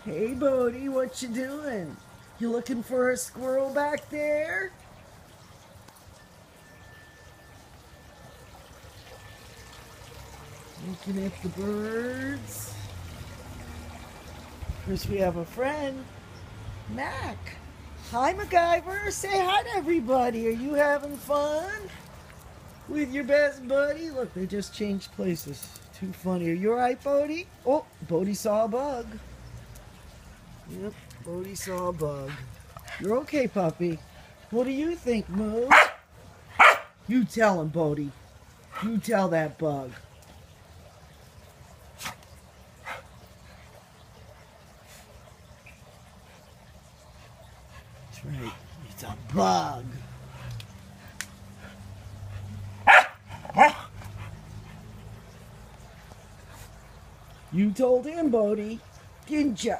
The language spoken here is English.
Hey, Bodie, what you doing? You looking for a squirrel back there? Looking at the birds. First, we have a friend, Mac. Hi, MacGyver. Say hi to everybody. Are you having fun with your best buddy? Look, they just changed places. Too funny. Are you alright, Bodie? Oh, Bodie saw a bug. Yep, Bodie saw a bug. You're okay, puppy. What do you think, Moo? You tell him, Bodie. You tell that bug. That's right. It's a bug. You told him, Bodie, didn't ya?